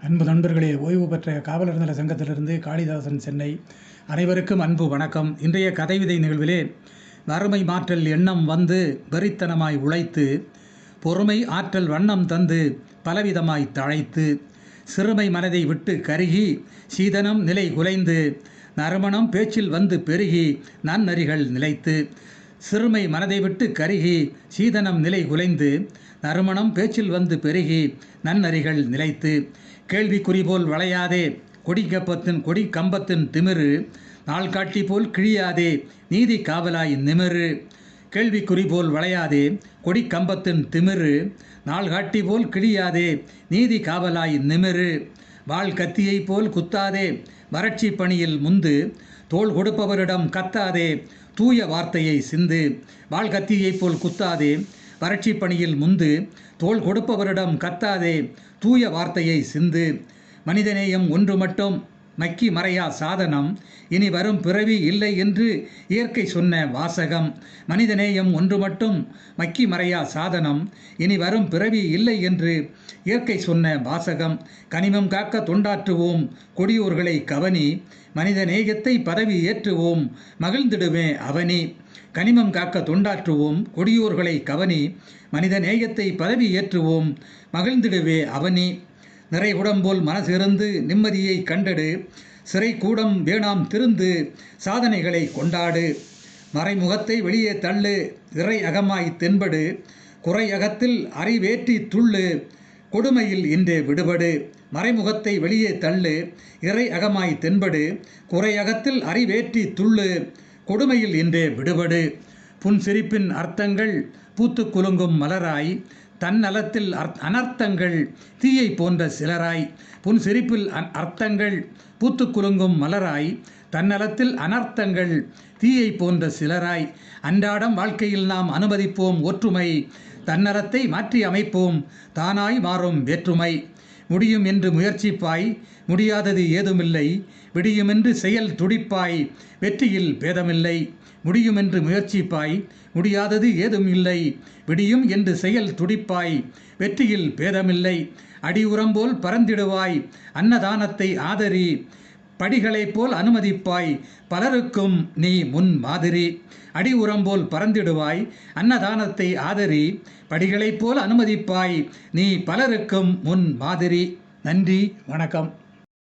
அன்பு நண்பர்களே, ஓய்வு பெற்ற காவலர் நல சங்கத்திலிருந்து காளிதாசன், சென்னை. அனைவருக்கும் அன்பு வணக்கம். இன்றைய கதைவிதை நிகழ்விலே, வறுமை மாற்றல் எண்ணம் வந்து வெறித்தனமாய் உழைத்து, பொறுமை ஆற்றல் வண்ணம் தந்து பலவிதமாய் தழைத்து, சிறுமை மனதை விட்டு கருகி சீதனம் நிலை குலைந்து, நறுமணம் பேச்சில் வந்து பெருகி நன்னறிகள் நிலைத்து. சிறுமை மனதை விட்டு கருகி சீதனம் நிலை குலைந்து, நறுமணம் பேச்சில் வந்து பெருகி நன்னறிகள் நிலைத்து. கேள்விக்குறி போல் வளையாதே கொடி கம்பத்தின் திமிரு, நாள் காட்டி போல் கிழியாதே நீதி காவலாய் நிமிரு. கேள்விக்குறி போல் வளையாதே கொடி கம்பத்தின் திமிரு, நாள் காட்டி போல் கிழியாதே நீதி காவலாய் நிமிரு. வாள் கத்தியை போல் குத்தாதே வறட்சி பணியில் முந்து, தோள் கொடுப்பவரிடம் கத்தாதே தூய வார்த்தையை சிந்து. வாள் கத்தியை போல் குத்தாதே வறட்சி பணியில் முந்து, தோள் கொடுப்பவரிடம் கத்தாதே தூய வார்த்தையை சிந்து. மனிதநேயம் ஒன்று மட்டும் மக்கி மறையா சாதனம், இனி வரும் பிறவி இல்லை என்று இயற்கை சொன்ன வாசகம். மனிதநேயம் ஒன்று மட்டும் மக்கி மறையா சாதனம், இனி வரும் பிறவி இல்லை என்று இயற்கை சொன்ன வாசகம். கனிமம் காக்க தொண்டாற்றுவோம் கொடியோர்களை கவனி, மனித நேயத்தை பதவி ஏற்றுவோம் மகிழ்ந்திடுவே அவனி. கனிமம் காக்க தொண்டாற்றுவோம் கொடியோர்களை கவனி, மனித நேயத்தை பதவி ஏற்றுவோம் மகிழ்ந்திடுவே அவனி. நிறை உடம்போல் மனசிருந்து நிம்மதியை கண்டடு, சிறை கூடம் வேணாம் திருந்து சாதனைகளை கொண்டாடு. மறைமுகத்தை வெளியே தள்ளு இறை அகமாய் தென்படு, குறை அகத்தில் அறிவேற்றி துள்ளு கொடுமையில் இன்றே விடுபடு. மறைமுகத்தை வெளியே தள்ளு இறை அகமாய் தென்படு, குறை அகத்தில் அறிவேற்றி துள்ளு கொடுமையில் இன்றே விடுபடு. புன்சிரிப்பின் அர்த்தங்கள் பூத்து குலுங்கும் மலராய், தன்னலத்தில் அனர்த்தங்கள் தீயை போன்ற சிலராய். புன்சிரிப்பில் அர்த்தங்கள் பூத்து குலுங்கும் மலராய், தன்னலத்தில் அனர்த்தங்கள் தீயை போன்ற சிலராய். அன்றாடம் வாழ்க்கையில் நாம் அனுமதிப்போம் ஒற்றுமை, தன்னலத்தை மாற்றி அமைப்போம் தானாய் மாறும் வேற்றுமை. முடியும் என்று முயற்சிப்பாய் முடியாதது ஏதுமில்லை, விடியுமென்று செயல் துடிப்பாய் வெற்றியில் பேதமில்லை. முடியுமென்று முயற்சிப்பாய் முடியாதது ஏதும் இல்லை, விடியும் என்று செயல் துடிப்பாய் வெற்றியில் பேதமில்லை. அடி உரம்போல் பறந்திடுவாய் அன்னதானத்தை ஆதரி, படிகளைப் போல் அனுமதிப்பாய் பலருக்கும் நீ முன் மாதிரி. அடி உரம்போல் பறந்திடுவாய் அன்னதானத்தை ஆதரி, படிகளைப் போல் அனுமதிப்பாய் நீ பலருக்கும் முன் மாதிரி. நன்றி, வணக்கம்.